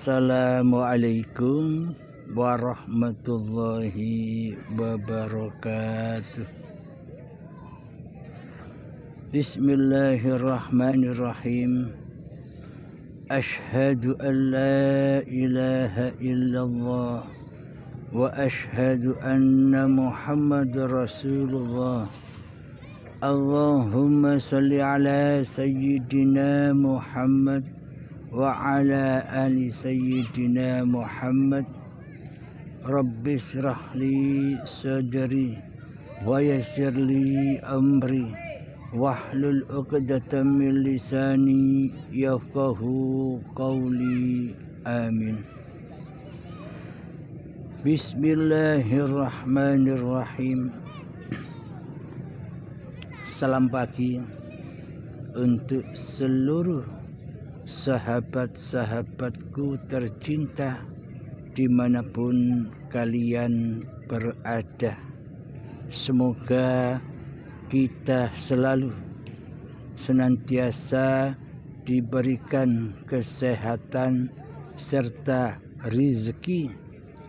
Assalamualaikum warahmatullahi wabarakatuh. Bismillahirrahmanirrahim. Ashhadu an la ilaha illallah wa ashhadu anna Muhammadar Rasulullah. Allahumma salli ala sayyidina Muhammad wa ala ali sayyidina Muhammad. Rabbi shrah li sadri wa yassir li amri wahlul 'uqdatam min lisani yafqahu qawli. Amin. Bismillahirrahmanirrahim. Salam pagi untuk seluruh sahabat-sahabatku tercinta dimanapun kalian berada. Semoga kita selalu senantiasa diberikan kesehatan serta rezeki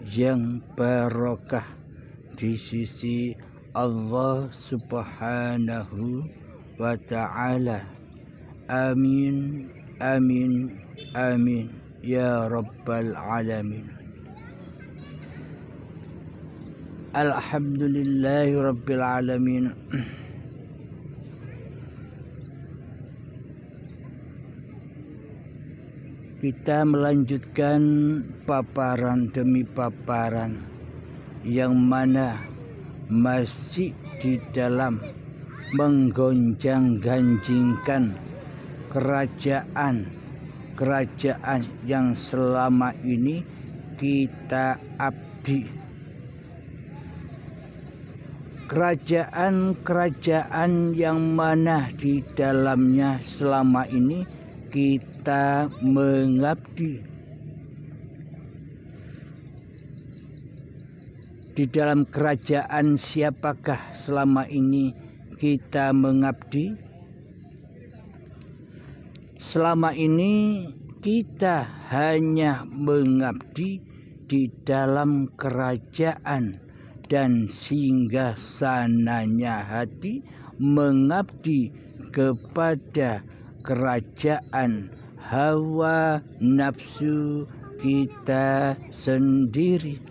yang barokah di sisi Allah Subhanahu wa ta'ala. Amin. Amin, amin, ya rabbal alamin. Alhamdulillahi rabbil alamin. Kita melanjutkan paparan demi paparan yang mana masih di dalam menggonjang-ganjingkan kerajaan yang selama ini kita abdi. Kerajaan yang mana di dalamnya selama ini kita mengabdi. Di dalam kerajaan siapakah selama ini kita mengabdi? Selama ini kita hanya mengabdi di dalam kerajaan dan singgasananya hati mengabdi kepada kerajaan hawa nafsu kita sendiri.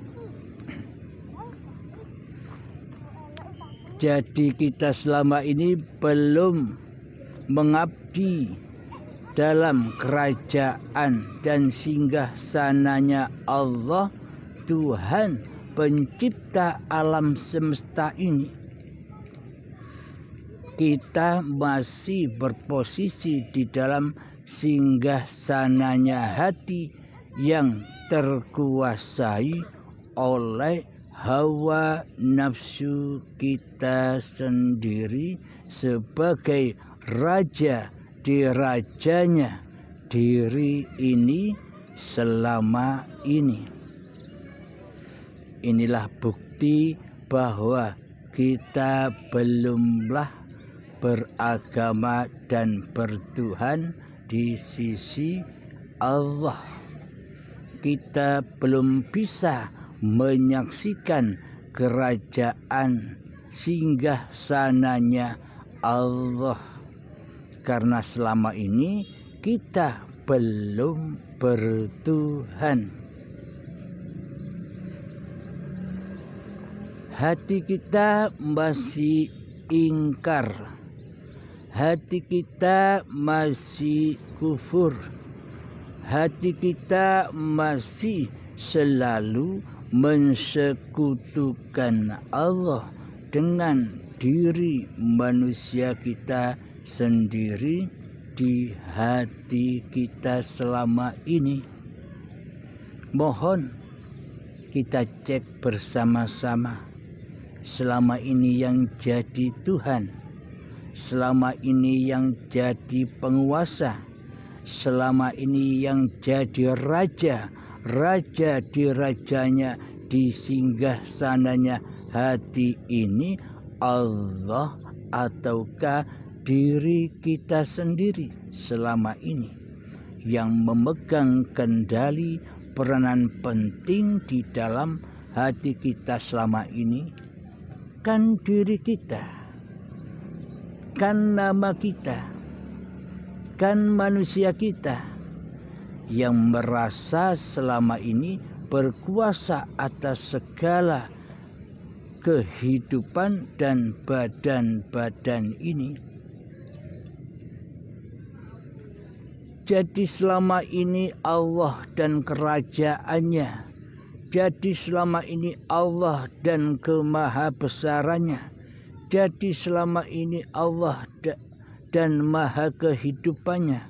Jadi kita selama ini belum mengabdi dalam kerajaan dan singgasananya Allah, Tuhan pencipta alam semesta ini. Kita masih berposisi di dalam singgasananya hati yang terkuasai oleh hawa nafsu kita sendiri sebagai raja di rajanya diri ini selama ini. Inilah bukti bahwa kita belumlah beragama dan bertuhan di sisi Allah. Kita belum bisa menyaksikan kerajaan singgasananya Allah, karena selama ini kita belum bertuhan. Hati kita masih ingkar, hati kita masih kufur, hati kita masih selalu mensekutukan Allah dengan diri manusia kita sendiri di hati kita selama ini. Mohon kita cek bersama-sama, selama ini yang jadi Tuhan, selama ini yang jadi penguasa, selama ini yang jadi raja di rajanya, di singgasananya hati ini, Allah ataukah diri kita sendiri selama ini yang memegang kendali, peranan penting di dalam hati kita selama ini? Kan diri kita, kan nama kita, kan manusia kita yang merasa selama ini berkuasa atas segala kehidupan dan badan-badan ini. Jadi selama ini Allah dan kerajaannya, jadi selama ini Allah dan kemahabesarannya, jadi selama ini Allah dan maha kehidupannya,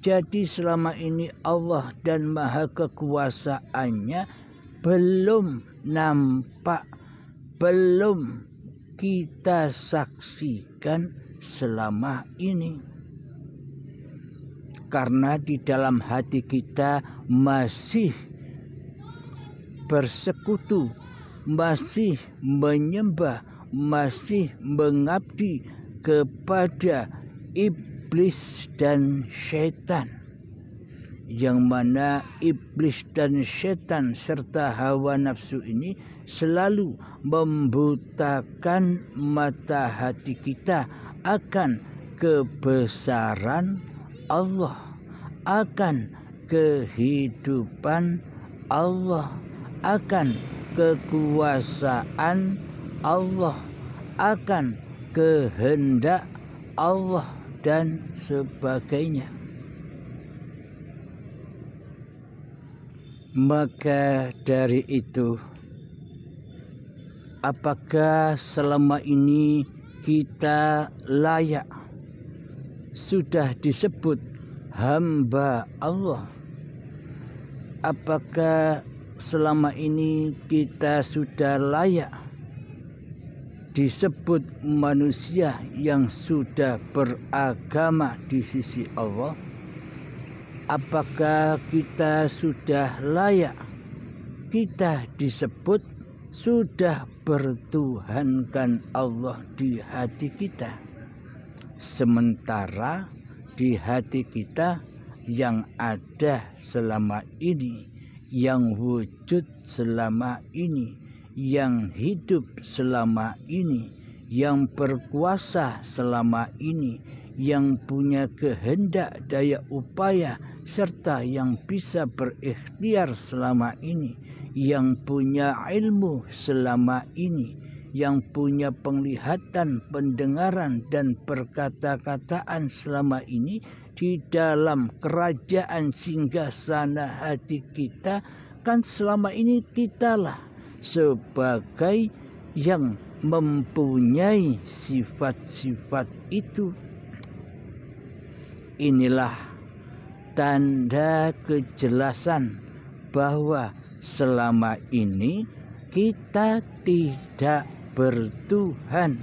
jadi selama ini Allah dan maha kekuasaannya belum nampak, belum kita saksikan selama ini. Karena di dalam hati kita masih bersekutu, masih menyembah, masih mengabdi kepada iblis dan setan, yang mana iblis dan setan serta hawa nafsu ini selalu membutakan mata hati kita akan kebesaran Allah, akan kehidupan Allah, akan kekuasaan Allah, akan kehendak Allah dan sebagainya. Maka dari itu, apakah selama ini kita layak sudah disebut hamba Allah? Apakah selama ini kita sudah layak disebut manusia yang sudah beragama di sisi Allah? Apakah kita sudah layak kita disebut sudah bertuhankan Allah di hati kita? Sementara di hati kita yang ada selama ini, yang wujud selama ini, yang hidup selama ini, yang berkuasa selama ini, yang punya kehendak daya upaya serta yang bisa berikhtiar selama ini, yang punya ilmu selama ini, yang punya penglihatan, pendengaran, dan perkata-kataan selama ini di dalam kerajaan singgasana hati kita, kan selama ini kitalah sebagai yang mempunyai sifat-sifat itu. Inilah tanda kejelasan bahwa selama ini kita tidak bertuhan,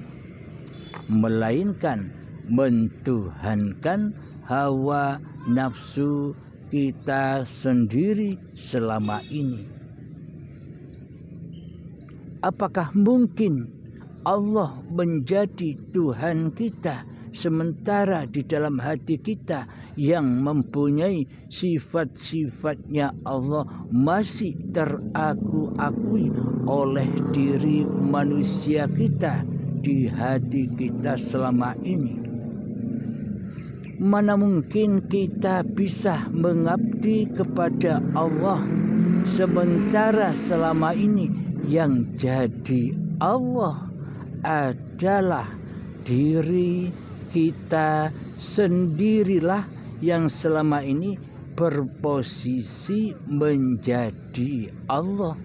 melainkan mentuhankan hawa nafsu kita sendiri selama ini. Apakah mungkin Allah menjadi Tuhan kita sementara di dalam hati kita yang mempunyai sifat-sifatnya Allah masih teraku-akui oleh diri manusia kita di hati kita selama ini? Mana mungkin kita bisa mengabdi kepada Allah sementara selama ini yang jadi Allah adalah diri kita sendirilah yang selama ini berposisi menjadi Allah.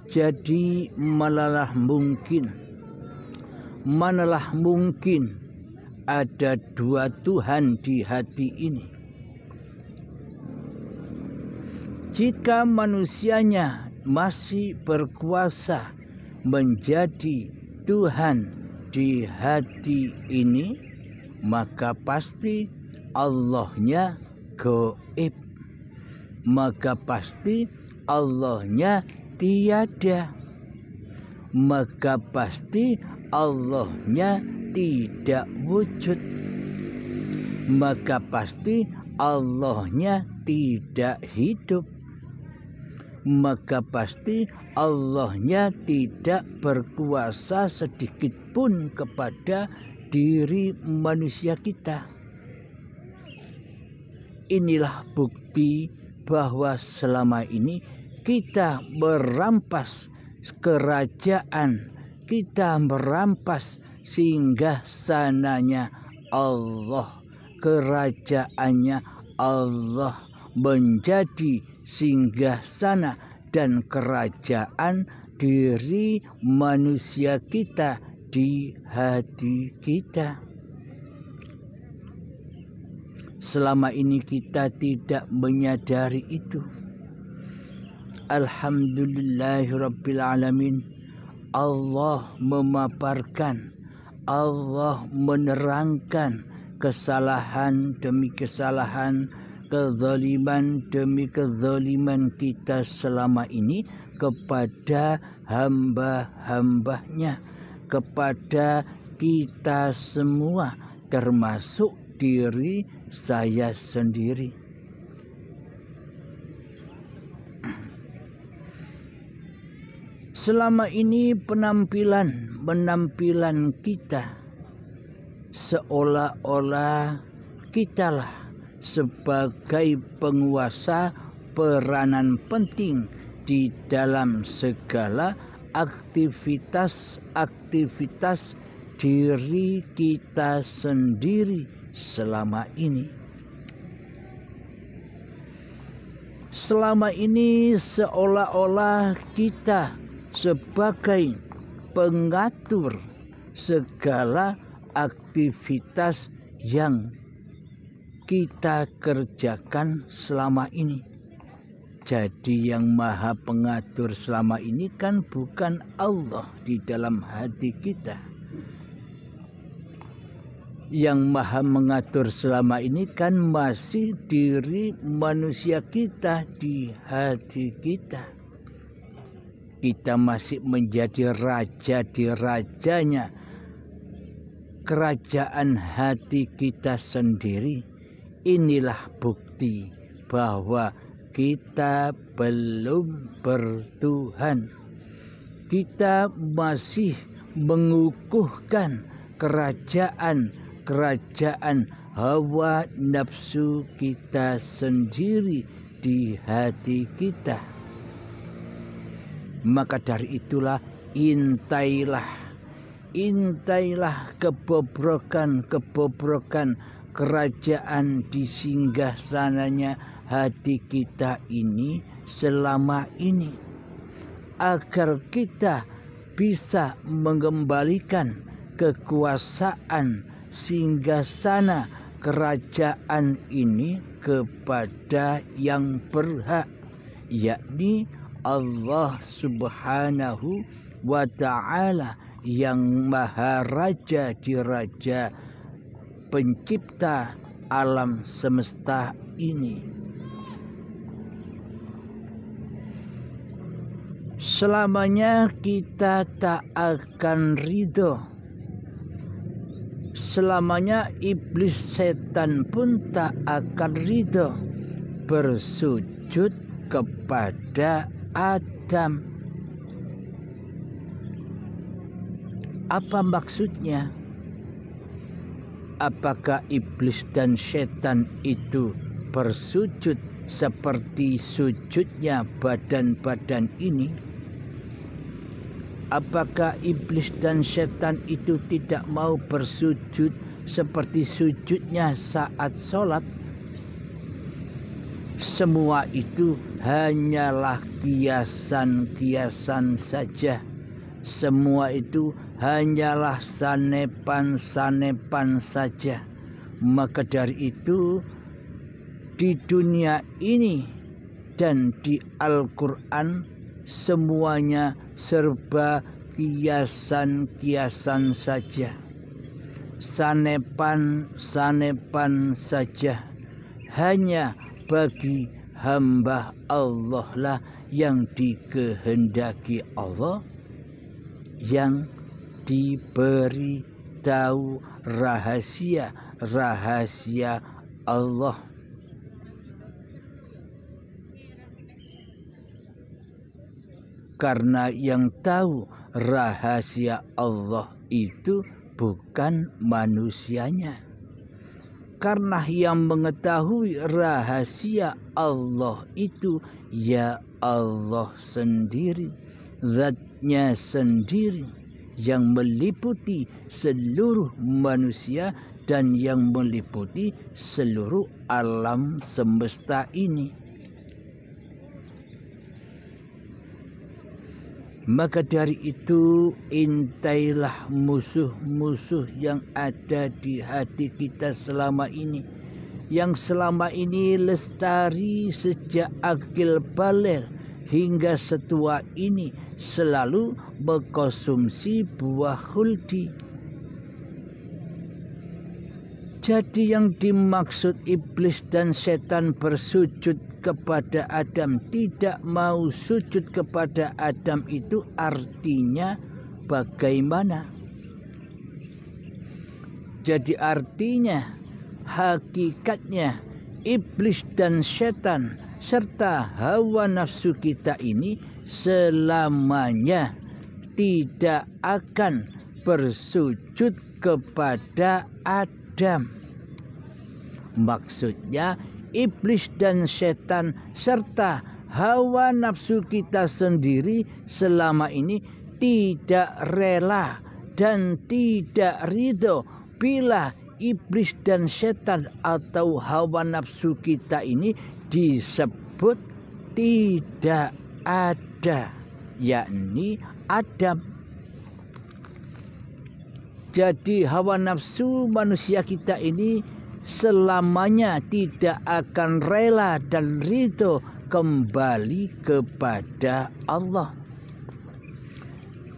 Jadi manalah mungkin ada dua Tuhan di hati ini. Jika manusianya masih berkuasa menjadi Tuhan di hati ini, maka pasti Allahnya gaib, maka pasti Allahnya tiada. maka pasti Allahnya tidak wujud. Maka pasti Allahnya tidak hidup. Maka pasti Allahnya tidak berkuasa sedikit pun kepada diri manusia kita. Inilah bukti bahwa selama ini kita merampas kerajaan, kita merampas singgah sananya Allah, kerajaannya Allah menjadi singgah sana dan kerajaan diri manusia kita di hati kita. Selama ini kita tidak menyadari itu. Alhamdulillahirabbil alamin. Allah memaparkan, Allah menerangkan kesalahan demi kesalahan, kezaliman demi kezaliman kita selama ini kepada hamba-hambanya, kepada kita semua, termasuk diri saya sendiri. Selama ini penampilan kita seolah-olah kitalah sebagai penguasa peranan penting di dalam segala aktivitas diri kita sendiri selama ini. Selama ini seolah-olah kita sebagai pengatur segala aktivitas yang kita kerjakan selama ini. Jadi yang maha pengatur selama ini kan bukan Allah di dalam hati kita. Yang maha mengatur selama ini kan masih diri manusia kita di hati kita. Kita masih menjadi raja di rajanya kerajaan hati kita sendiri. Inilah bukti bahwa kita belum bertuhan. Kita masih mengukuhkan kerajaan hawa nafsu kita sendiri di hati kita. Maka dari itulah intailah kebobrokan kerajaan di singgah sananya hati kita ini selama ini, agar kita bisa mengembalikan kekuasaan singgah sana kerajaan ini kepada yang berhak, yakni Allah Subhanahu wa ta'ala yang maha raja di raja pencipta alam semesta ini. Selamanya kita tak akan ridho. Selamanya iblis setan pun tak akan ridho bersujud kepada Adam. Apa maksudnya? Apakah iblis dan setan itu bersujud seperti sujudnya badan-badan ini? Apakah iblis dan setan itu tidak mau bersujud seperti sujudnya saat sholat? Semua itu hanyalah kiasan-kiasan saja. Semua itu hanyalah sanepan-sanepan saja. Maka dari itu di dunia ini dan di Al-Quran semuanya serba kiasan-kiasan saja. Sanepan-sanepan saja. Hanya bagi hamba Allah lah yang dikehendaki Allah yang diberitahu rahasia Allah. Karena yang tahu rahasia Allah itu bukan manusianya. Karena yang mengetahui rahasia Allah itu ya Allah sendiri, zatnya sendiri yang meliputi seluruh manusia dan yang meliputi seluruh alam semesta ini. Maka dari itu intailah musuh-musuh yang ada di hati kita selama ini, yang selama ini lestari sejak akil baligh hingga setua ini selalu mengkonsumsi buah khuldi. Jadi yang dimaksud iblis dan setan bersujud kepada Adam, tidak mau sujud kepada Adam, itu artinya bagaimana? Jadi artinya, hakikatnya iblis dan setan serta hawa nafsu kita ini selamanya tidak akan bersujud kepada Adam. Maksudnya iblis dan setan serta hawa nafsu kita sendiri selama ini tidak rela dan tidak ridho bila iblis dan setan atau hawa nafsu kita ini disebut tidak ada, yakni Adam. Jadi hawa nafsu manusia kita ini selamanya tidak akan rela dan ridho kembali kepada Allah.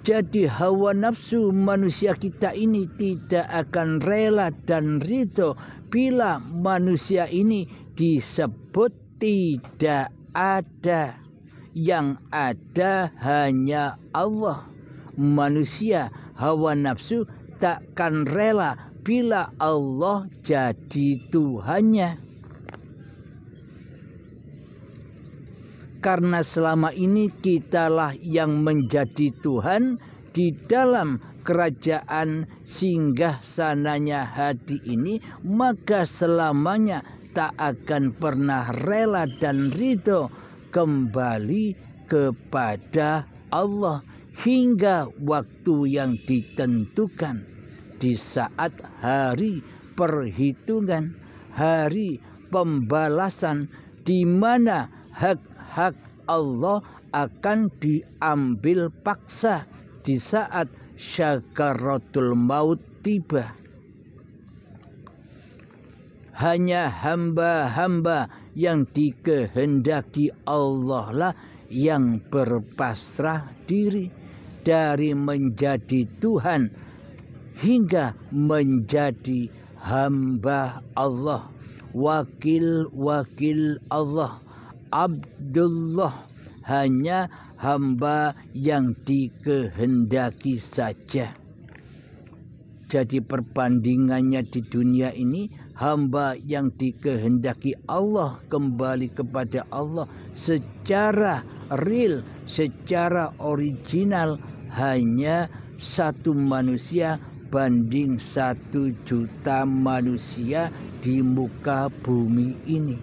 Jadi hawa nafsu manusia kita ini tidak akan rela dan ridho bila manusia ini disebut tidak ada. Yang ada hanya Allah. Manusia hawa nafsu takkan rela bila Allah jadi Tuhannya. Karena selama ini kitalah yang menjadi Tuhan di dalam kerajaan singgah sananya hati ini, maka selamanya tak akan pernah rela dan ridho kembali kepada Allah hingga waktu yang ditentukan. Di saat hari perhitungan, hari pembalasan, di mana hak-hak Allah akan diambil paksa di saat syakaratul maut tiba. Hanya hamba-hamba yang dikehendaki Allah lah yang berpasrah diri dari menjadi Tuhan hingga menjadi hamba Allah, wakil-wakil Allah, Abdullah, hanya hamba yang dikehendaki saja. Jadi perbandingannya di dunia ini, hamba yang dikehendaki Allah kembali kepada Allah secara real, secara original hanya satu manusia banding 1 juta manusia di muka bumi ini.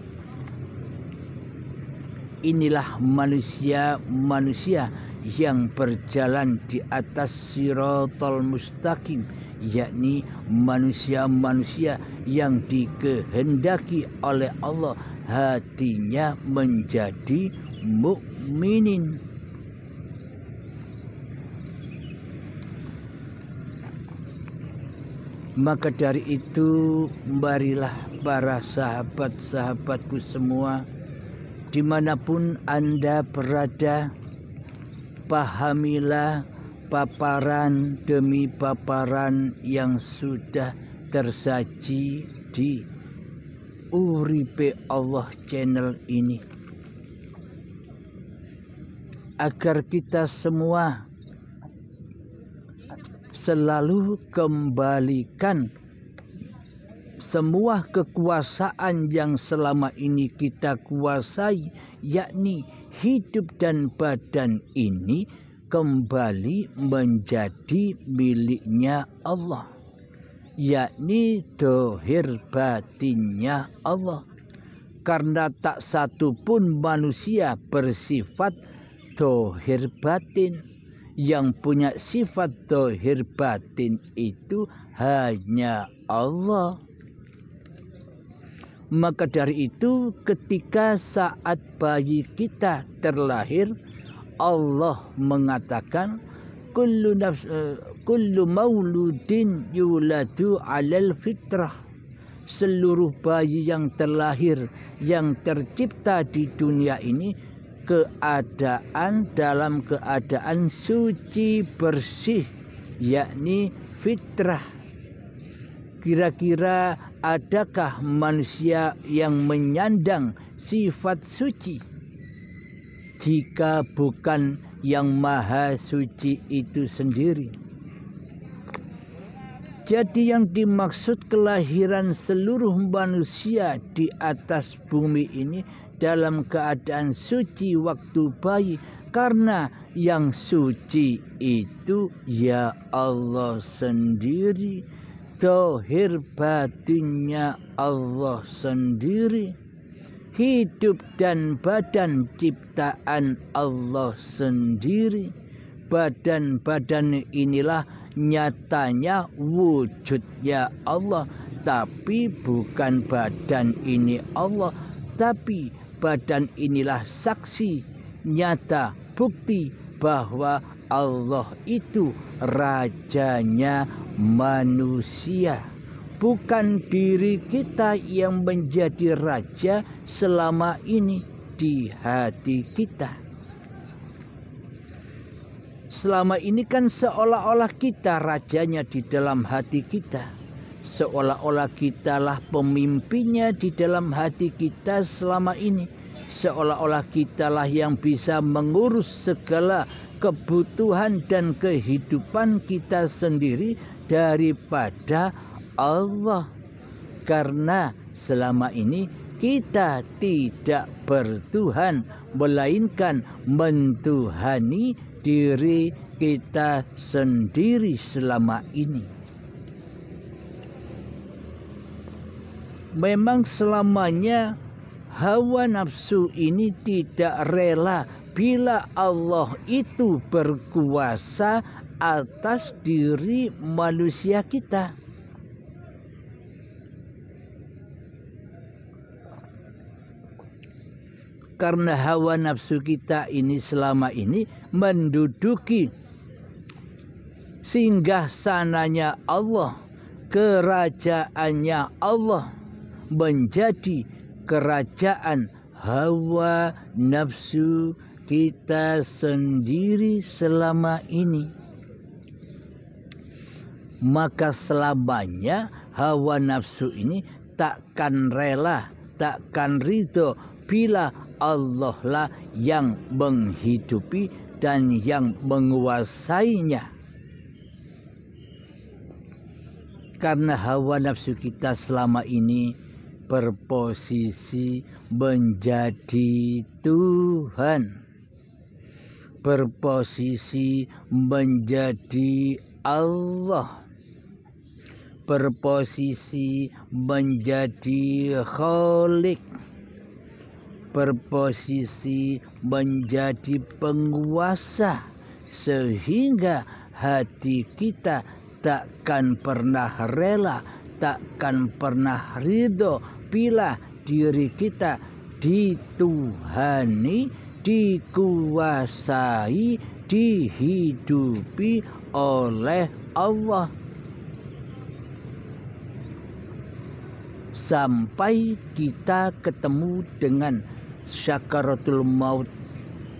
Inilah manusia-manusia yang berjalan di atas siratal mustaqim, yakni manusia-manusia yang dikehendaki oleh Allah hatinya menjadi mukminin. Maka dari itu, marilah para sahabat-sahabatku semua, dimanapun Anda berada, pahamilah paparan demi paparan yang sudah tersaji di Uripe Allah channel ini, agar kita semua selalu kembalikan semua kekuasaan yang selama ini kita kuasai, yakni hidup dan badan ini, kembali menjadi miliknya Allah, yakni dohir batinnya Allah. Karena tak satu pun manusia bersifat dohir batin. Yang punya sifat dohir batin itu hanya Allah. Maka dari itu ketika saat bayi kita terlahir, Allah mengatakan kullu mauludin yuladu alal fitrah. Seluruh bayi yang terlahir, yang tercipta di dunia ini dalam keadaan suci bersih, yakni fitrah. Kira-kira adakah manusia yang menyandang sifat suci jika bukan yang maha suci itu sendiri? Jadi yang dimaksud kelahiran seluruh manusia di atas bumi ini dalam keadaan suci waktu bayi, karena yang suci itu ya Allah sendiri, dohir batinnya Allah sendiri, hidup dan badan ciptaan Allah sendiri. Badan-badan inilah nyatanya wujudnya Allah, tapi bukan badan ini Allah, tapi badan inilah saksi nyata, bukti bahwa Allah itu rajanya manusia. Bukan diri kita yang menjadi raja selama ini di hati kita. Selama ini kan seolah-olah kita rajanya di dalam hati kita. Seolah-olah kitalah pemimpinnya di dalam hati kita selama ini. Seolah-olah kitalah yang bisa mengurus segala kebutuhan dan kehidupan kita sendiri daripada Allah. Karena selama ini kita tidak bertuhan, melainkan mentuhani diri kita sendiri selama ini. Memang selamanya hawa nafsu ini tidak rela bila Allah itu berkuasa atas diri manusia kita. Karena hawa nafsu kita ini selama ini menduduki singgah sananya Allah, kerajaannya Allah, menjadi kerajaan hawa nafsu kita sendiri selama ini. Maka selamanya hawa nafsu ini takkan rela, takkan ridho bila Allah lah yang menghidupi dan yang menguasainya. Karena hawa nafsu kita selama ini berposisi menjadi Tuhan, berposisi menjadi Allah, berposisi menjadi Khalik, berposisi menjadi penguasa, sehingga hati kita takkan pernah rela, takkan pernah ridho bila diri kita dituhani, dikuasai, dihidupi oleh Allah. Sampai kita ketemu dengan syakaratul maut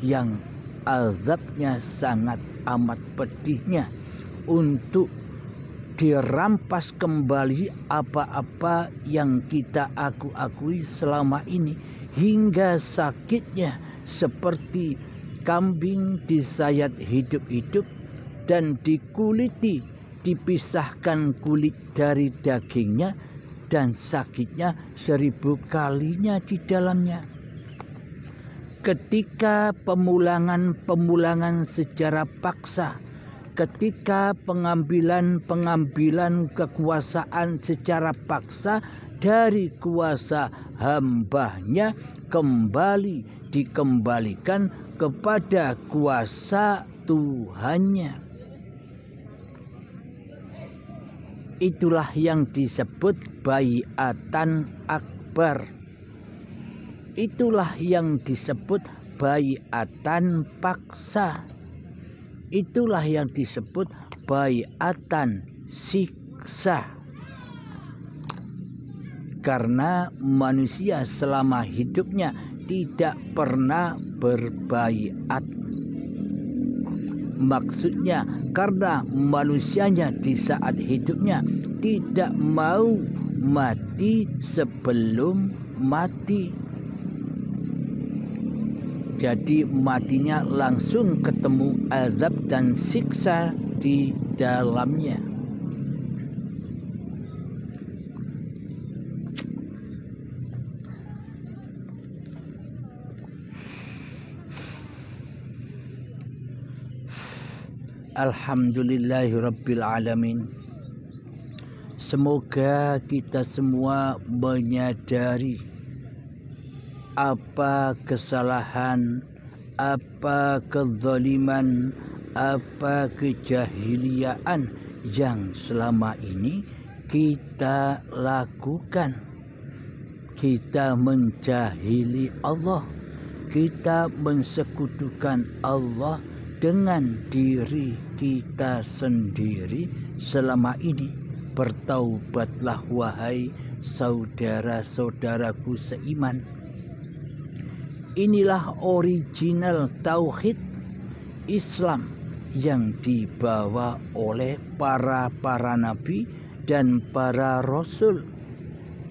yang azabnya sangat amat pedihnya, untuk dirampas kembali apa-apa yang kita akui selama ini, hingga sakitnya seperti kambing disayat hidup-hidup dan dikuliti dipisahkan kulit dari dagingnya, dan sakitnya 1000 kalinya di dalamnya. Ketika pemulangan secara paksa, ketika pengambilan kekuasaan secara paksa dari kuasa hambanya kembali dikembalikan kepada kuasa Tuhannya. Itulah yang disebut baiatan akbar. Itulah yang disebut baiatan paksa. Itulah yang disebut baiatan siksa. Karena manusia selama hidupnya tidak pernah berbaiat. Maksudnya karena manusianya di saat hidupnya tidak mau mati sebelum mati. Jadi matinya langsung ketemu azab dan siksa di dalamnya. Alhamdulillahirabbil alamin. Semoga kita semua menyadari apa kesalahan, apa kezaliman, apa kejahiliaan yang selama ini kita lakukan. Kita menjahili Allah, kita mensekutukan Allah dengan diri kita sendiri selama ini. Bertaubatlah wahai saudara-saudaraku seiman. Inilah original tauhid Islam yang dibawa oleh para nabi dan para rasul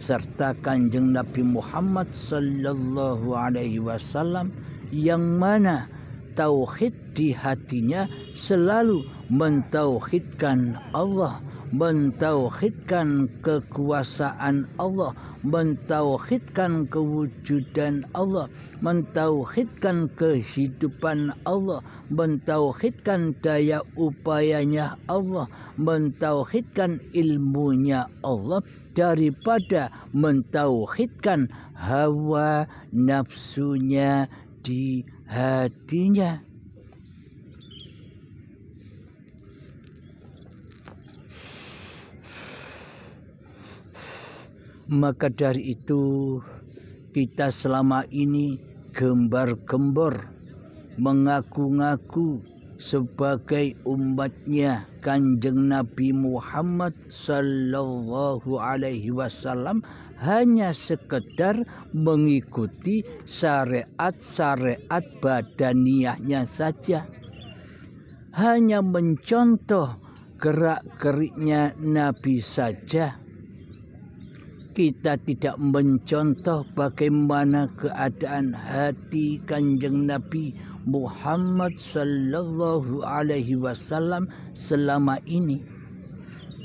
serta Kanjeng Nabi Muhammad sallallahu alaihi wasallam, yang mana tauhid di hatinya selalu mentauhidkan Allah, mentauhidkan kekuasaan Allah, mentauhidkan kewujudan Allah, mentauhidkan kehidupan Allah, mentauhidkan daya upayanya Allah, mentauhidkan ilmunya Allah, daripada mentauhidkan hawa nafsunya di hatinya. Maka dari itu kita selama ini gembar-gembor mengaku-ngaku sebagai umatnya Kanjeng Nabi Muhammad sallallahu alaihi wasallam, hanya sekedar mengikuti syariat-syariat badaniyahnya saja, hanya mencontoh gerak-geriknya Nabi saja. Kita tidak mencontoh bagaimana keadaan hati Kanjeng Nabi Muhammad sallallahu alaihi wasallam selama ini.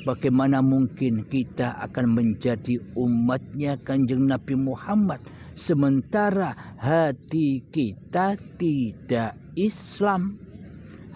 Bagaimana mungkin kita akan menjadi umatnya Kanjeng Nabi Muhammad sementara hati kita tidak Islam,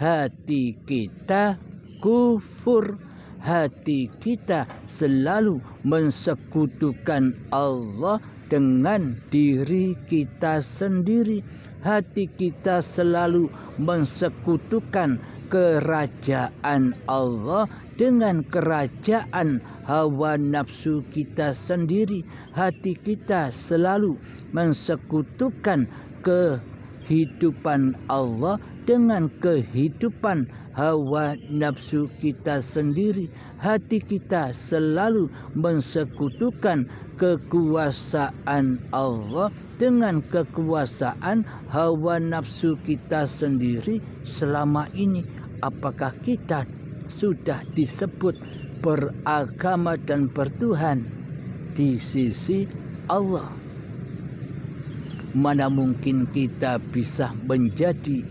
hati kita kufur, hati kita selalu mensekutukan Allah dengan diri kita sendiri. Hati kita selalu mensekutukan kerajaan Allah dengan kerajaan hawa nafsu kita sendiri. Hati kita selalu mensekutukan kehidupan Allah dengan kehidupan hawa nafsu kita sendiri. Hati kita selalu mensekutukan kekuasaan Allah dengan kekuasaan hawa nafsu kita sendiri selama ini. Apakah kita sudah disebut beragama dan bertuhan di sisi Allah? Mana mungkin kita bisa menjadi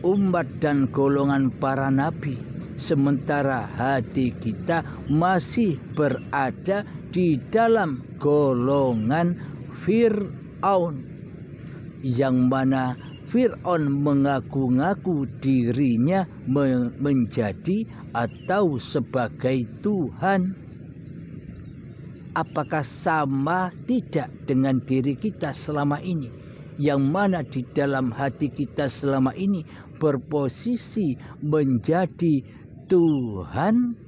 umat dan golongan para nabi sementara hati kita masih berada di dalam golongan Fir'aun, yang mana Fir'aun mengaku-ngaku dirinya menjadi atau sebagai Tuhan. Apakah sama tidak dengan diri kita selama ini, yang mana di dalam hati kita selama ini berposisi menjadi Tuhan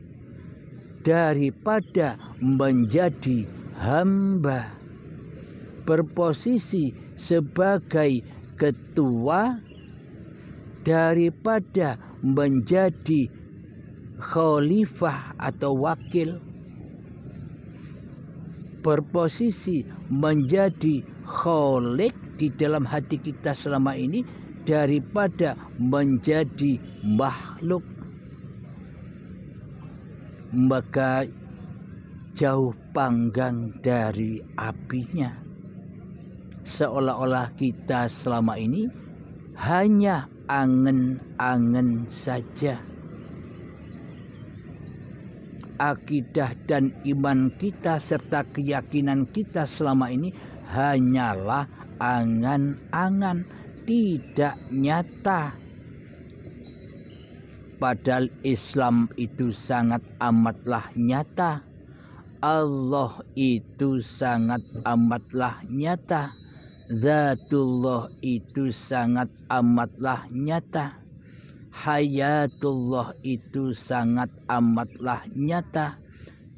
daripada menjadi hamba, berposisi sebagai ketua daripada menjadi khalifah atau wakil, berposisi menjadi khalik di dalam hati kita selama ini daripada menjadi makhluk. Maka jauh panggang dari apinya. Seolah-olah kita selama ini hanya angen-angen saja. Akidah dan iman kita serta keyakinan kita selama ini hanyalah angan-angan, tidak nyata. Padahal Islam itu sangat amatlah nyata. Allah itu sangat amatlah nyata. Zatullah itu sangat amatlah nyata. Hayatullah itu sangat amatlah nyata.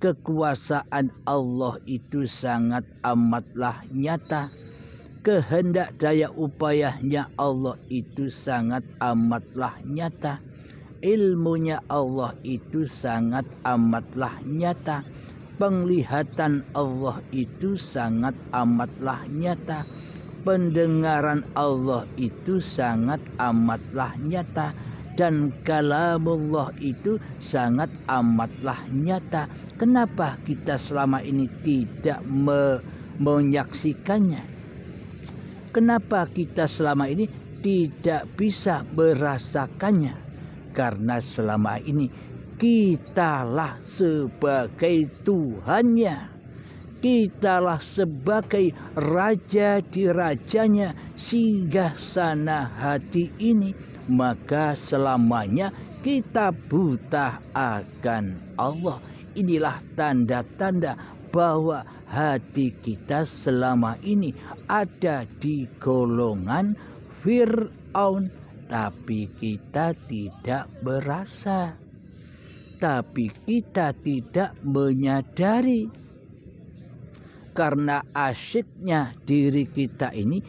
Kekuasaan Allah itu sangat amatlah nyata. Kehendak daya upayanya Allah itu sangat amatlah nyata. Ilmunya Allah itu sangat amatlah nyata. Penglihatan Allah itu sangat amatlah nyata. Pendengaran Allah itu sangat amatlah nyata. Dan kalamullah itu sangat amatlah nyata. Kenapa kita selama ini tidak menyaksikannya? Kenapa kita selama ini tidak bisa merasakannya? Karena selama ini kitalah sebagai Tuhannya. Kitalah sebagai raja di rajanya singgah sana hati ini. Maka selamanya kita buta akan Allah. Inilah tanda-tanda bahwa hati kita selama ini ada di golongan Fir'aun. Tapi kita tidak berasa. Tapi kita tidak menyadari. Karena asyiknya diri kita ini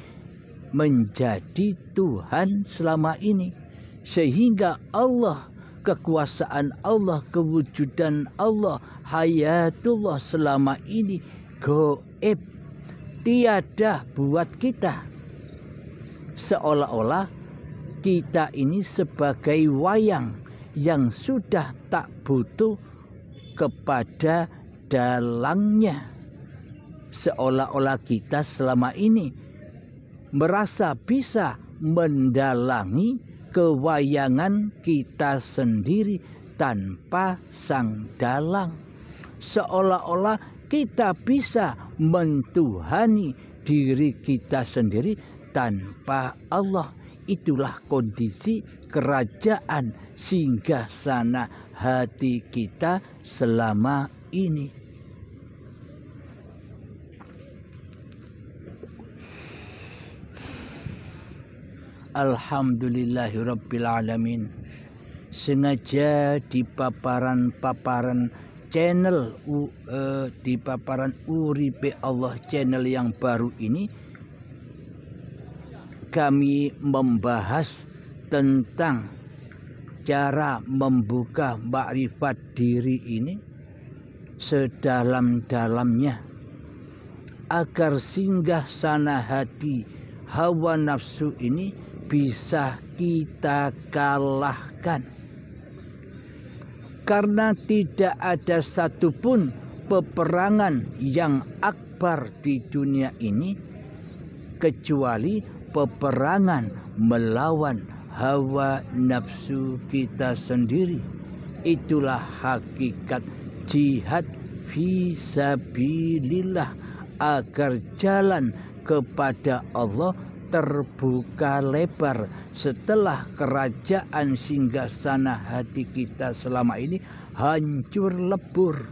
menjadi Tuhan selama ini. Sehingga Allah, kekuasaan Allah, kewujudan Allah, hayatullah selama ini gaib. Tiada buat kita. Seolah-olah kita ini sebagai wayang yang sudah tak butuh kepada dalangnya. Seolah-olah kita selama ini merasa bisa mendalangi kewayangan kita sendiri tanpa sang dalang. Seolah-olah kita bisa mentuhani diri kita sendiri tanpa Allah. Itulah kondisi kerajaan singgah sana hati kita selama ini. Alhamdulillahirabbil alamin. Sengaja di paparan-paparan channel di paparan Uripe Allah channel yang baru ini, kami membahas tentang cara membuka makrifat diri ini sedalam-dalamnya agar singgah sana hati hawa nafsu ini bisa kita kalahkan. Karena tidak ada satupun peperangan yang akbar di dunia ini kecuali peperangan melawan hawa nafsu kita sendiri. Itulah hakikat jihad fisabilillah, agar jalan kepada Allah terbuka lebar setelah kerajaan singgasana hati kita selama ini hancur lebur.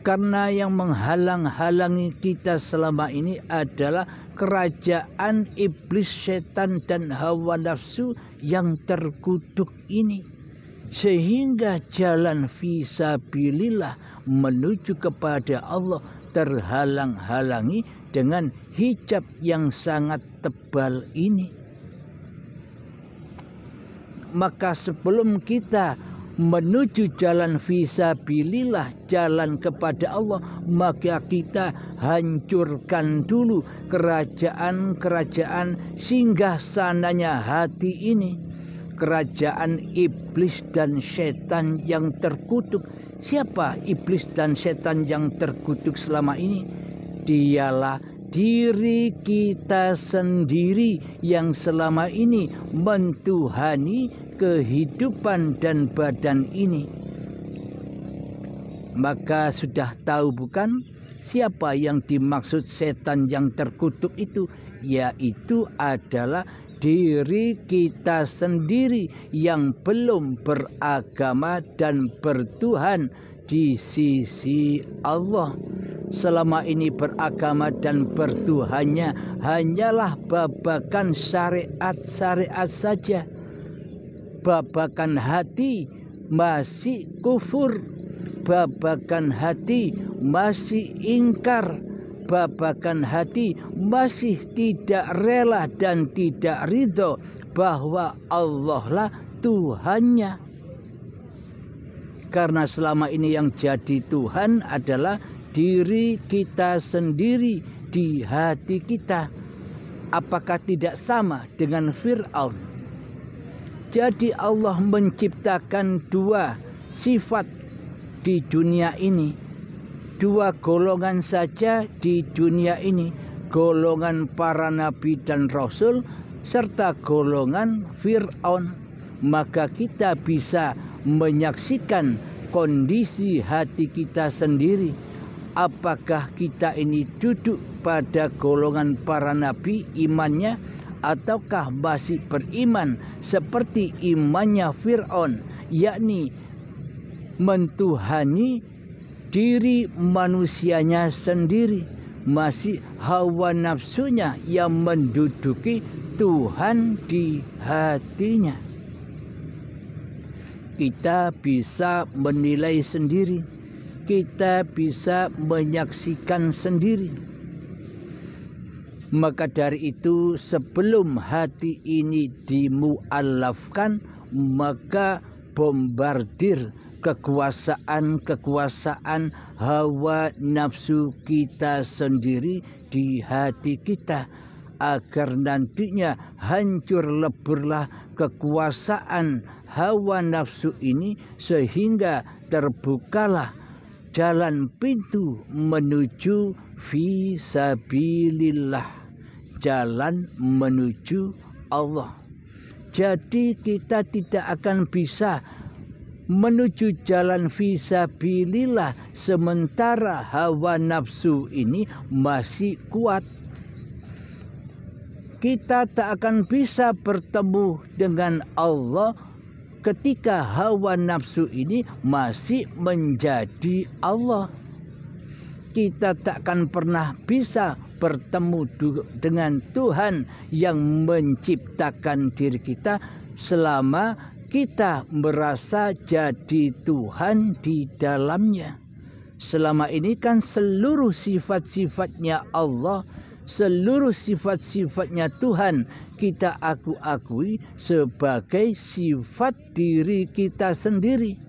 Karena yang menghalang-halangi kita selama ini adalah kerajaan iblis, setan, dan hawa nafsu yang terkutuk ini. Sehingga jalan fisabilillah menuju kepada Allah terhalang-halangi dengan hijab yang sangat tebal ini. Maka sebelum kita menuju jalan fisabilillah, jalan kepada Allah, maka kita hancurkan dulu kerajaan-kerajaan singgasananya hati ini, kerajaan iblis dan setan yang terkutuk. Siapa iblis dan setan yang terkutuk selama ini? Dialah diri kita sendiri yang selama ini mentuhani kehidupan dan badan ini. Maka sudah tahu bukan siapa yang dimaksud setan yang terkutuk itu? Yaitu adalah diri kita sendiri yang belum beragama dan bertuhan di sisi Allah. Selama ini beragama dan bertuhannya hanyalah babakan syariat-syariat saja. Babakan hati masih kufur, babakan hati masih ingkar, babakan hati masih tidak rela dan tidak ridho bahwa Allah lah Tuhannya. Karena selama ini yang jadi Tuhan adalah diri kita sendiri di hati kita. Apakah tidak sama dengan Fir'aun? Jadi Allah menciptakan dua sifat di dunia ini, dua golongan saja di dunia ini, golongan para nabi dan rasul serta golongan Fir'aun. Maka kita bisa menyaksikan kondisi hati kita sendiri. Apakah kita ini duduk pada golongan para nabi imannya, ataukah masih beriman seperti imannya Fir'aun, yakni mentuhani diri manusianya sendiri, masih hawa nafsunya yang menduduki Tuhan di hatinya. Kita bisa menilai sendiri, kita bisa menyaksikan sendiri. Maka dari itu sebelum hati ini dimu'allafkan, maka bombardir kekuasaan-kekuasaan hawa nafsu kita sendiri di hati kita, agar nantinya hancur leburlah kekuasaan hawa nafsu ini, sehingga terbukalah jalan pintu menuju fisabilillah, jalan menuju Allah. Jadi kita tidak akan bisa menuju jalan fisabilillah sementara hawa nafsu ini masih kuat. Kita tak akan bisa bertemu dengan Allah ketika hawa nafsu ini masih menjadi Allah. Kita tak akan pernah bisa bertemu dengan Tuhan yang menciptakan diri kita selama kita merasa jadi Tuhan di dalamnya. Selama ini kan seluruh sifat-sifatnya Allah, seluruh sifat-sifatnya Tuhan kita akui sebagai sifat diri kita sendiri.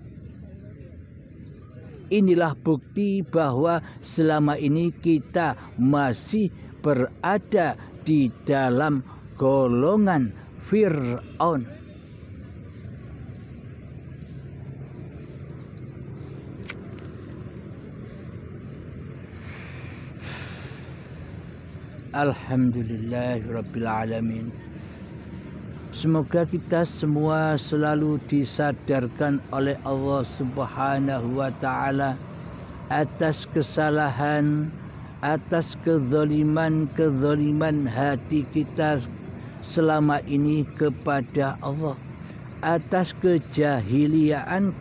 Inilah bukti bahwa selama ini kita masih berada di dalam golongan Fir'aun. Alhamdulillahirabbil alamin. Semoga kita semua selalu disadarkan oleh Allah Subhanahu wa Ta'ala atas kesalahan, atas kezaliman hati kita selama ini kepada Allah, atas kejahilian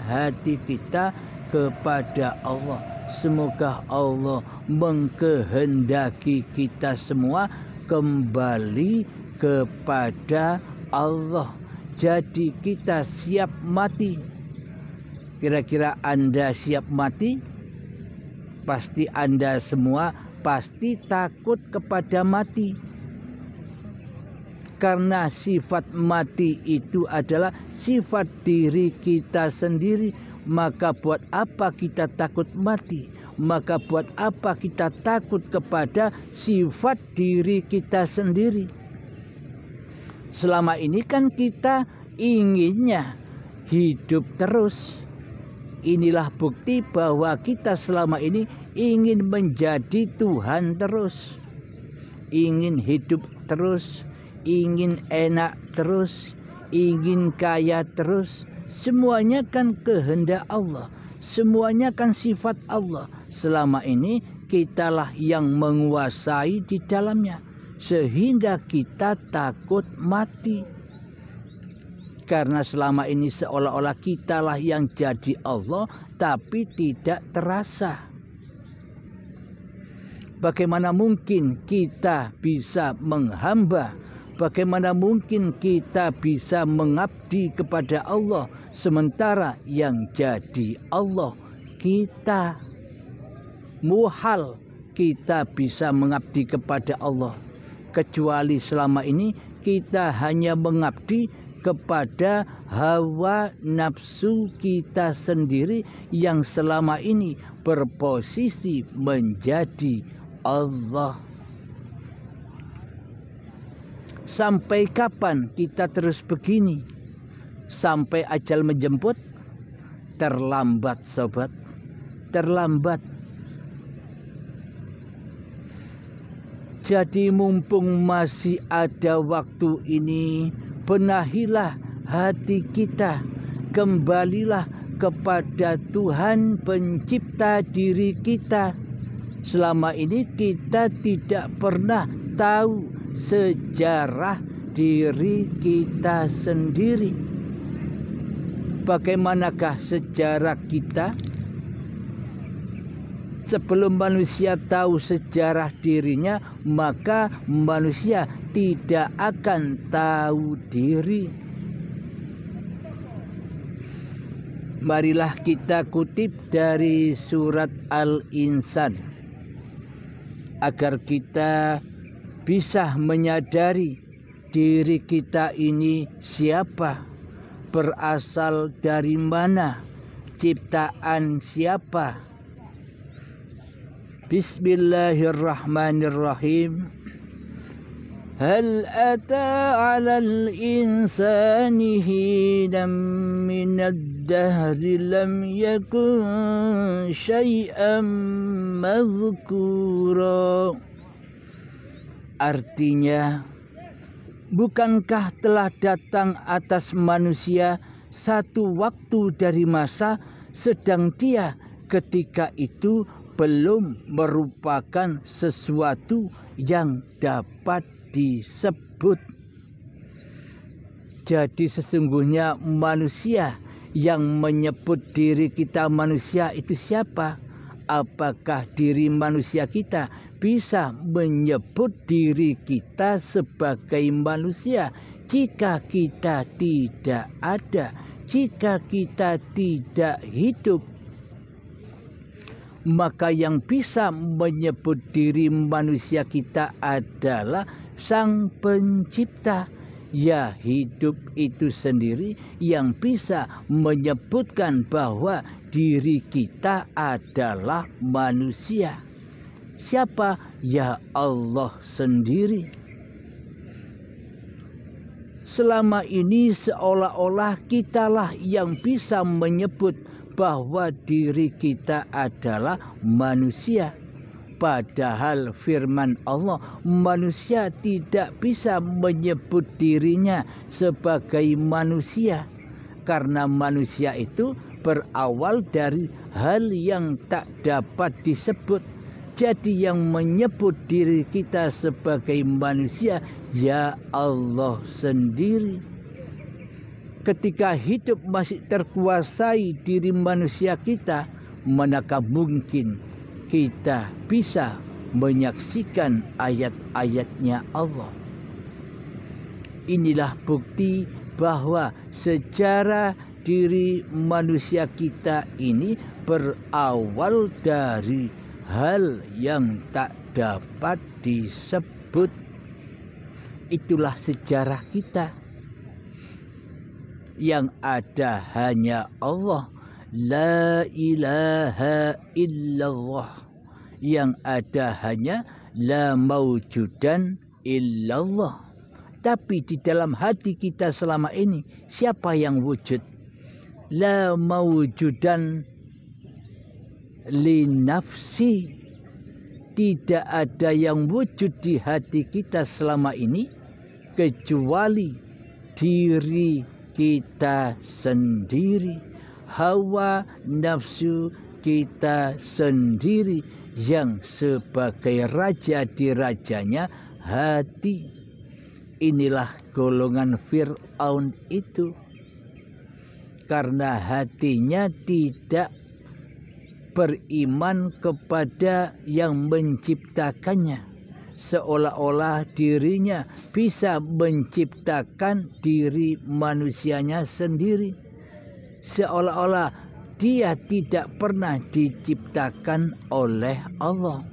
hati kita kepada Allah. Semoga Allah mengkehendaki kita semua kembali kepada Allah. Jadi kita siap mati. Kira-kira Anda siap mati? Pasti Anda semua pasti takut kepada mati. Karena sifat mati itu adalah sifat diri kita sendiri. Maka buat apa kita takut mati? Maka buat apa kita takut kepada sifat diri kita sendiri? Selama ini kan kita inginnya hidup terus. Inilah bukti bahwa kita selama ini ingin menjadi Tuhan terus. Ingin hidup terus, ingin enak terus, ingin kaya terus. Semuanya kan kehendak Allah. Semuanya kan sifat Allah. Selama ini kitalah yang menguasai di dalamnya. Sehingga kita takut mati. Karena selama ini seolah-olah kitalah yang jadi Allah, tapi tidak terasa. Bagaimana mungkin kita bisa menghamba? Bagaimana mungkin kita bisa mengabdi kepada Allah, sementara yang jadi Allah kita? Muhal kita bisa mengabdi kepada Allah. Kecuali selama ini kita hanya mengabdi kepada hawa nafsu kita sendiri yang selama ini berposisi menjadi Allah. Sampai kapan kita terus begini? Sampai ajal menjemput? Terlambat sobat, terlambat. Jadi mumpung masih ada waktu ini, benahilah hati kita. Kembalilah kepada Tuhan pencipta diri kita. Selama ini kita tidak pernah tahu sejarah diri kita sendiri. Bagaimanakah sejarah kita? Sebelum manusia tahu sejarah dirinya, maka manusia tidak akan tahu diri. Marilah kita kutip dari surat Al-Insan agar kita bisa menyadari diri kita ini siapa, berasal dari mana, ciptaan siapa. Bismillahirrahmanirrahim. Hal ata 'alal insani hinam minad dahri lam yakun syai'an madhkura. Artinya, bukankah telah datang atas manusia satu waktu dari masa sedang dia ketika itu belum merupakan sesuatu yang dapat disebut. Jadi sesungguhnya manusia yang menyebut diri kita manusia itu siapa? Apakah diri manusia kita bisa menyebut diri kita sebagai manusia jika kita tidak ada, jika kita tidak hidup? Maka yang bisa menyebut diri manusia kita adalah Sang Pencipta. Ya, hidup itu sendiri yang bisa menyebutkan bahwa diri kita adalah manusia. Siapa? Ya Allah sendiri. Selama ini seolah-olah kitalah yang bisa menyebut bahwa diri kita adalah manusia. Padahal firman Allah, manusia tidak bisa menyebut dirinya sebagai manusia. Karena manusia itu berawal dari hal yang tak dapat disebut. Jadi yang menyebut diri kita sebagai manusia, ya Allah sendiri. Ketika hidup masih terkuasai diri manusia kita, manakah mungkin kita bisa menyaksikan ayat-ayatnya Allah. Inilah bukti bahwa sejarah diri manusia kita ini berawal dari hal yang tak dapat disebut. Itulah sejarah kita. Yang ada hanya Allah. La ilaha illallah. Yang ada hanya la maujudan illallah. Tapi di dalam hati kita selama ini, siapa yang wujud? La maujudan li nafsi. Tidak ada yang wujud di hati kita selama ini kecuali diri kita sendiri. Hawa nafsu kita sendiri yang sebagai raja di rajanya hati. Inilah golongan Fir'aun itu. Karena hatinya tidak beriman kepada yang menciptakannya. Seolah-olah dirinya bisa menciptakan diri manusianya sendiri. Seolah-olah dia tidak pernah diciptakan oleh Allah.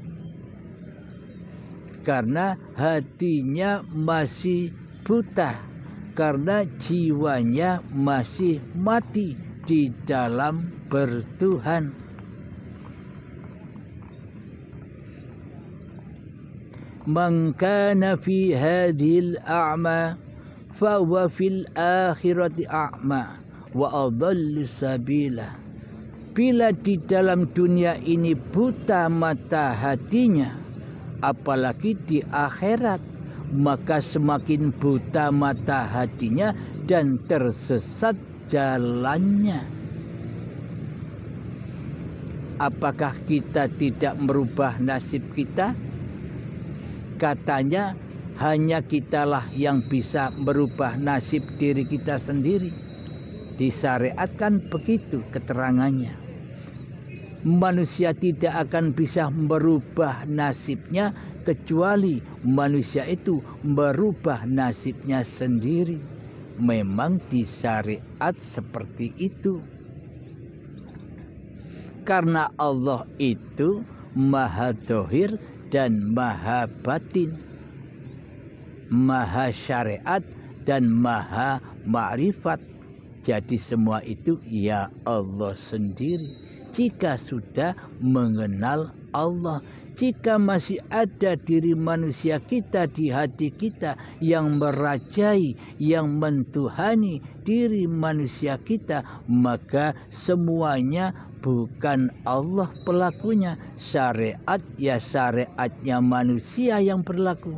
Karena hatinya masih buta. Karena jiwanya masih mati di dalam bertuhan. Man kana fi hadhil a'ma fa huwa fil akhirati a'ma wa adallu sabila. Bila di dalam dunia ini buta mata hatinya, apalagi di akhirat, maka semakin buta mata hatinya dan tersesat jalannya. Apakah kita tidak merubah nasib kita? Katanya hanya kitalah yang bisa merubah nasib diri kita sendiri. Disyariatkan begitu keterangannya. Manusia tidak akan bisa merubah nasibnya kecuali manusia itu merubah nasibnya sendiri. Memang disyariat seperti itu. Karena Allah itu maha dohir dan maha batin, maha syariat dan maha ma'rifat. Jadi semua itu ya Allah sendiri. Jika sudah mengenal Allah, jika masih ada diri manusia kita di hati kita yang merajai, yang mentuhani diri manusia kita, maka semuanya bukan Allah pelakunya. Syariat ya syariatnya manusia yang berlaku.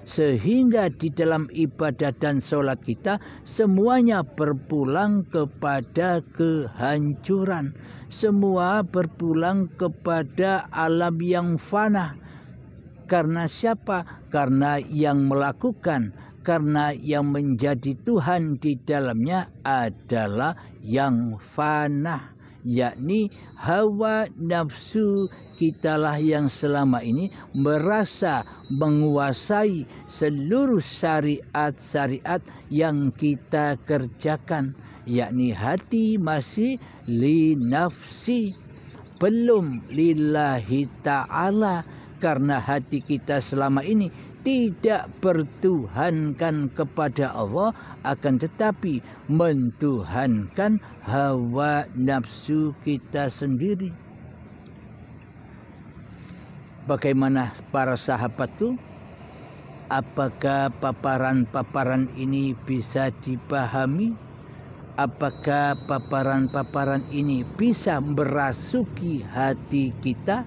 Sehingga di dalam ibadah dan sholat kita semuanya berpulang kepada kehancuran. Semua berpulang kepada alam yang fana. Karena siapa? Karena yang melakukan, karena yang menjadi Tuhan di dalamnya adalah yang fana, yakni hawa nafsu kitalah yang selama ini merasa menguasai seluruh syariat-syariat yang kita kerjakan, yakni hati masih li nafsi, belum lillahi ta'ala. Karena hati kita selama ini tidak bertuhankan kepada Allah, akan tetapi mentuhankan hawa nafsu kita sendiri. Bagaimana para sahabatku? Apakah paparan-paparan ini bisa dipahami? Apakah paparan-paparan ini bisa merasuki hati kita?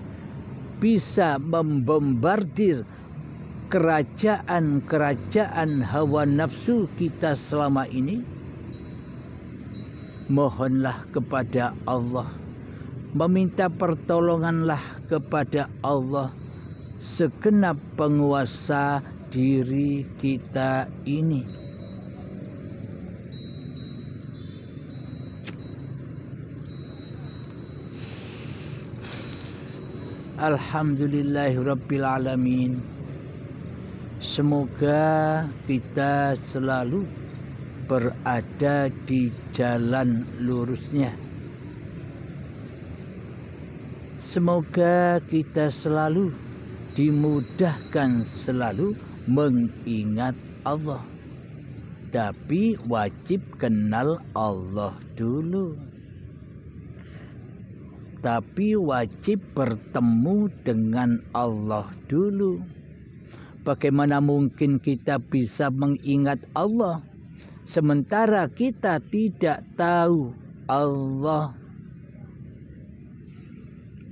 bisa membombardir kerajaan-kerajaan hawa nafsu kita selama ini, mohonlah kepada Allah, meminta pertolonganlah kepada Allah segenap penguasa diri kita ini. Alhamdulillahirabbil alamin. Semoga kita selalu berada di jalan lurusnya. Semoga kita selalu dimudahkan selalu mengingat Allah. Tapi wajib kenal Allah dulu. Tapi wajib bertemu dengan Allah dulu. Bagaimana mungkin kita bisa mengingat Allah sementara kita tidak tahu Allah?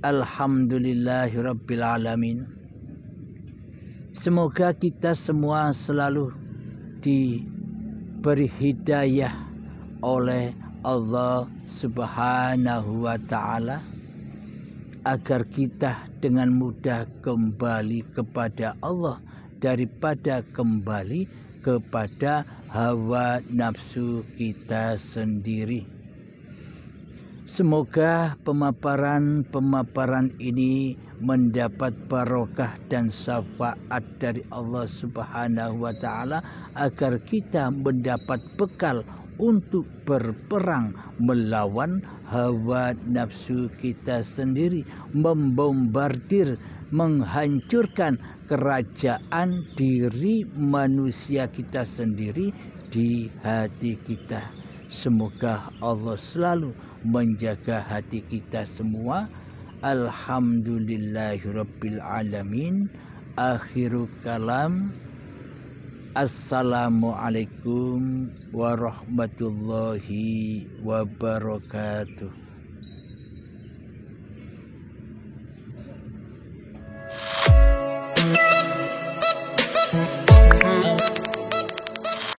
Alhamdulillahirabbil alamin. Semoga kita semua selalu diberi hidayah oleh Allah Subhanahu wa ta'ala, agar kita dengan mudah kembali kepada Allah daripada kembali kepada hawa nafsu kita sendiri. Semoga pemaparan ini mendapat barokah dan syafaat dari Allah Subhanahu wa ta'ala, agar kita mendapat bekal untuk berperang melawan hawa nafsu kita sendiri, membombardir, menghancurkan kerajaan diri manusia kita sendiri di hati kita. Semoga Allah selalu menjaga hati kita semua. Alhamdulillahirabbil alamin. Akhiru kalam. Assalamualaikum warahmatullahi wabarakatuh.